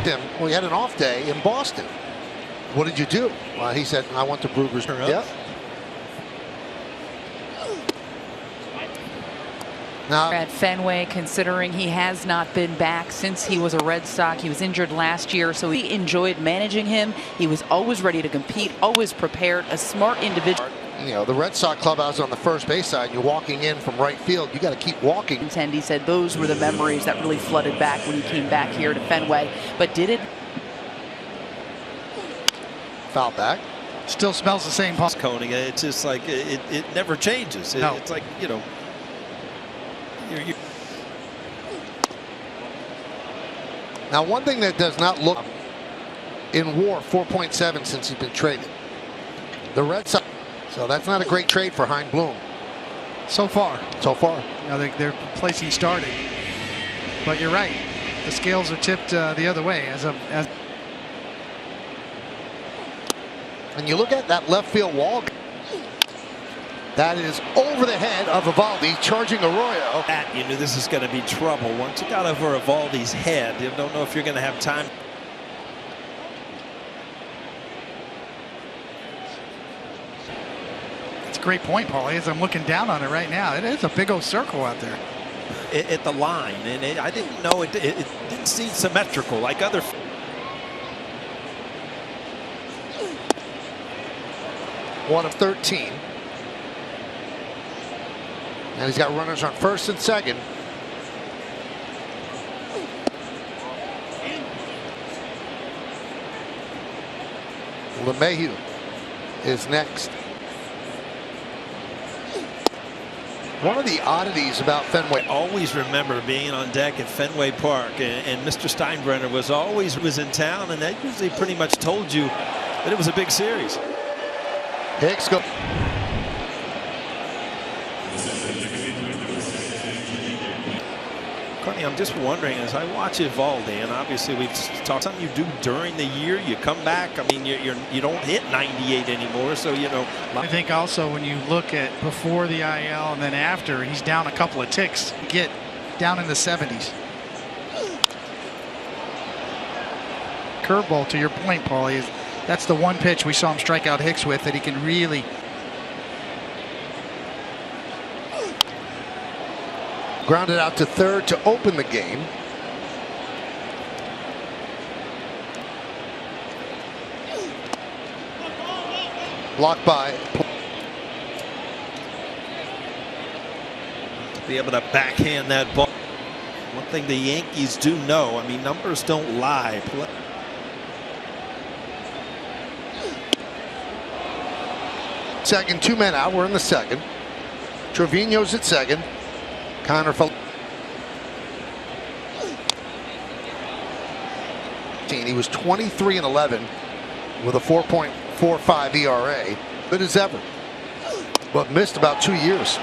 him, well, he had an off day in Boston. What did you do? Well, he said, I went to Brugger's. Yep. Now at Fenway, considering he has not been back since he was a Red Sox. He was injured last year, so he enjoyed managing him. He was always ready to compete, always prepared, a smart individual. You know, the Red Sox clubhouse on the first base side, you're walking in from right field, you got to keep walking. And he said those were the memories that really flooded back when he came back here to Fenway. But did it? Foul back. Still smells the same. Koenig, it's just like it never changes. It's like, you know. Now, one thing that does not look in WAR 4.7 since he's been traded. The Red Sox. So that's not a great trade for Hein Bloom. So far. So far. You know, they're placing starting. But you're right. The scales are tipped the other way. And you look at that left field wall. That is over the head of Eovaldi, charging Arroyo. You knew this is going to be trouble. Once you got over Eovaldi's head, you don't know if you're going to have time. It's a great point, Paulie, as I'm looking down on it right now. It is a big old circle out there. At the line, and I didn't know it didn't seem symmetrical like other. One of 13. And he's got runners on first and second. LeMahieu is next. One of the oddities about Fenway. I always remember being on deck at Fenway Park, and Mr. Steinbrenner was always in town, and that usually pretty much told you that it was a big series. Hicks go. Courtney, I'm just wondering, as I watch Eovaldi, and obviously we've talked something you do during the year, you come back. I mean, you don't hit 98 anymore, so you know. I think also when you look at before the IL and then after, he's down a couple of ticks. Get down in the 70s. Curveball, to your point, Paulie, is that's the one pitch we saw him strike out Hicks with that he can really. Grounded out to third to open the game. Blocked by. To be able to backhand that ball. One thing the Yankees do know, I mean, numbers don't lie. Second, 2 men out. We're in the second. Trevino's at second. Connor fell. He was 23-11 with a 4.45 ERA. Good as ever, but missed about 2 years.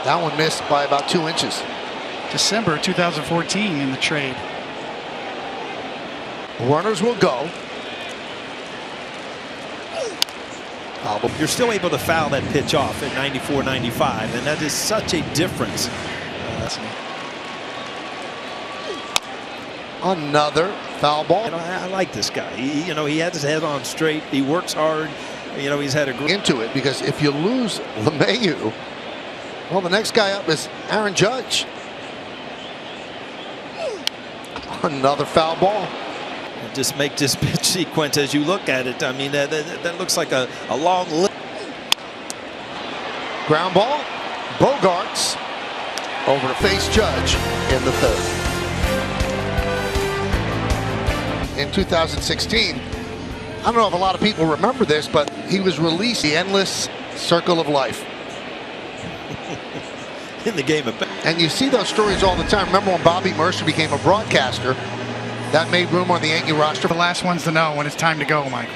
That one missed by about 2 inches. December 2014 in the trade. Runners will go. You're still able to foul that pitch off at 94-95, and that is such a difference. Another foul ball. You know, I like this guy. He had his head on straight. He works hard. You know, he's had a great into it, because if you lose LeMahieu, well, the next guy up is Aaron Judge. Another foul ball. Just make this pitch sequence as you look at it. I mean, that looks like a long list. Ground ball. Bogarts over to face Judge in the third. In 2016, I don't know if a lot of people remember this, but he was released the endless circle of life. In the game of. And you see those stories all the time. Remember when Bobby Mercer became a broadcaster? That made room on the Yankee roster. The last ones to know when it's time to go, Mike.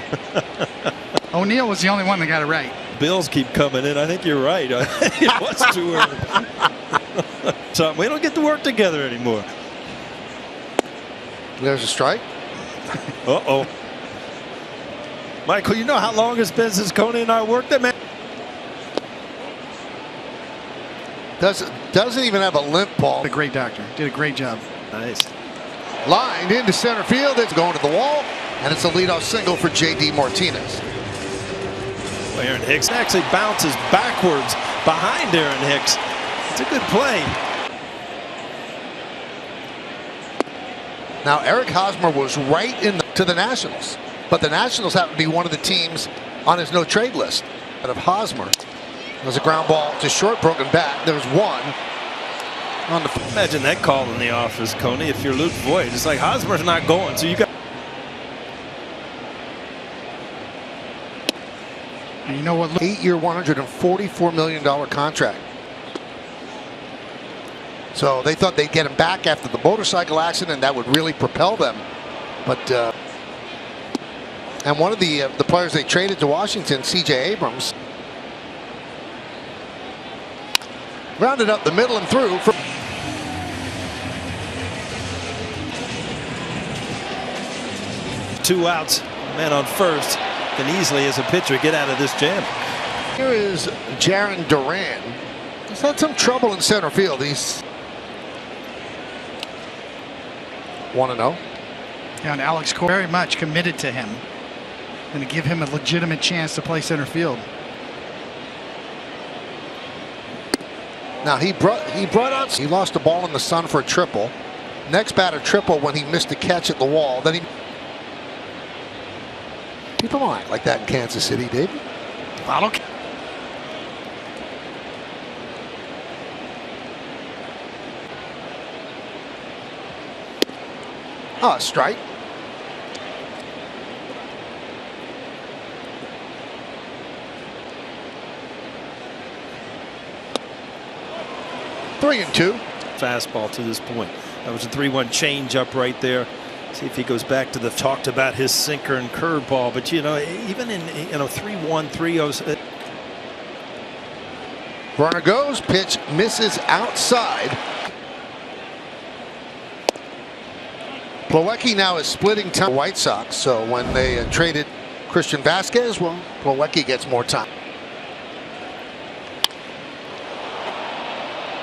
O'Neill was the only one that got it right. Bills keep coming in. I think you're right. It was too early. So we don't get to work together anymore. There's a strike. Uh-oh. Michael, you know how long it's been since Coney and I worked that, man? Doesn't even have a limp ball. A great doctor. Did a great job. Nice. Lined into center field. It's going to the wall, and it's a leadoff single for J.D. Martinez. Aaron Hicks actually bounces backwards behind Aaron Hicks. It's a good play. Now, Eric Hosmer was right to the Nationals, but the Nationals happen to be one of the teams on his no-trade list. Out of Hosmer, there's a ground ball to short, broken back. There's one on the. Imagine that call in the office, Coney. If you're Luke Voigt, it's like Hosmer's not going, so you got. And you know what? 8-year, $144 million contract. So they thought they'd get him back after the motorcycle accident, and that would really propel them. But and one of the players they traded to Washington, C.J. Abrams, rounded up the middle and through for. Two outs, man on first. Can easily, as a pitcher, get out of this jam. Here is Jarren Duran. He's had some trouble in center field. He's 1-0. And Alex Cora very much committed to him. Going to give him a legitimate chance to play center field. Now he brought out. He lost a ball in the sun for a triple. Next batter triple when he missed a catch at the wall. Then he. People don't act like that in Kansas City, David. I don't. Oh, strike. Three and two. Fastball to this point. That was a 3-1 change up right there. See if he goes back to the talked about his sinker and curveball. But you know, even in 3-1, 3-0. Runner goes, pitch misses outside. Plawecki now is splitting time. White Sox. So when they traded Christian Vasquez, well, Plawecki gets more time.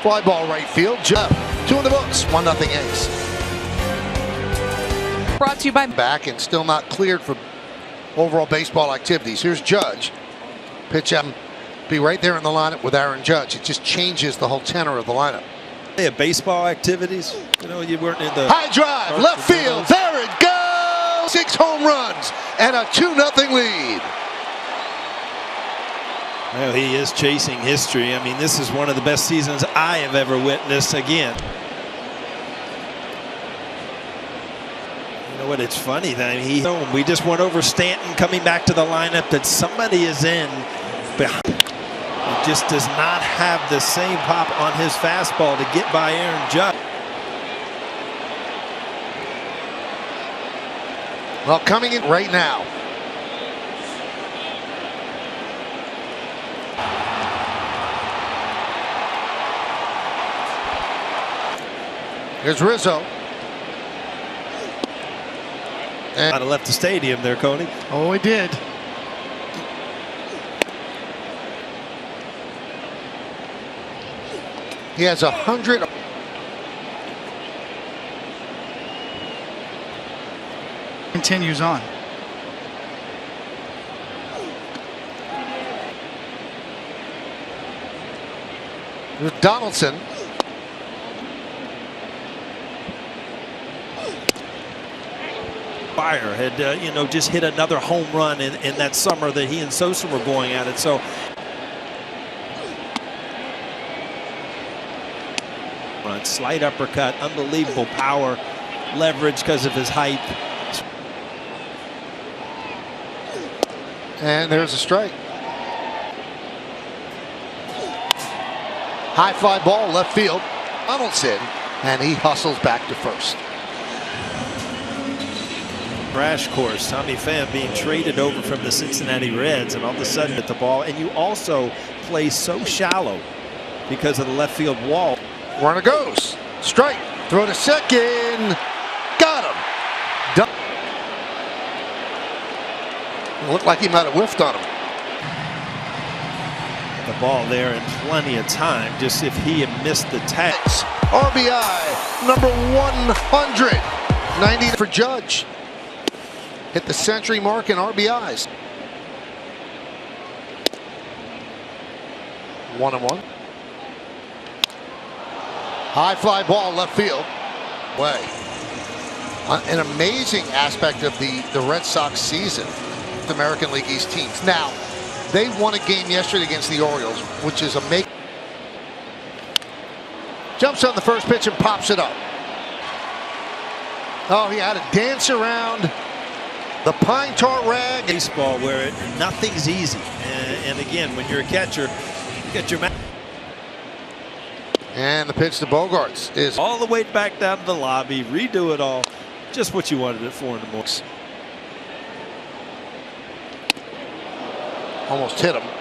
Fly ball right field. Jeff, 2 in the books. 1-0 A's. Brought to you by. Back and still not cleared for overall baseball activities. Here's Judge. Pitch out. Be right there in the lineup with Aaron Judge. It just changes the whole tenor of the lineup. They have baseball activities. You know, you weren't in the high drive, left field. There it goes. 6 home runs and a 2-0 lead. Well, he is chasing history. I mean, this is one of the best seasons I have ever witnessed again. You know what? It's funny that we just went over Stanton coming back to the lineup that somebody is in behind. He just does not have the same pop on his fastball to get by Aaron Judge. Well, coming in right now. Here's Rizzo. And Might have left the stadium there, Coney. Oh, he did. he has 100. Continues on. There's Donaldson. Fire had just hit another home run in that summer that he and Sosa were going at it. So slight uppercut, unbelievable power, leverage because of his height. And there's a strike. High fly ball left field. Donaldson, and he hustles back to first. Crash course. Tommy Pham being traded over from the Cincinnati Reds, and all of a sudden at the ball, and you also play so shallow because of the left field wall. Runner goes. Strike. Throw to second. Got him. Done. Looked like he might have whiffed on him. The ball there in plenty of time. Just if he had missed the tag. RBI number 100. 90 for Judge. Hit the century mark in RBIs. 1-1. High fly ball left field. Way. An amazing aspect of the Red Sox season. The American League East teams. Now, they won a game yesterday against the Orioles, which is a make. Jumps on the first pitch and pops it up. Oh, he had to dance around the pine tar rag. Baseball where nothing's easy. And again, when you're a catcher, you get your And the pitch to Bogarts is all the way back down to the lobby, redo it all. Just what you wanted it for in the morning. almost hit him.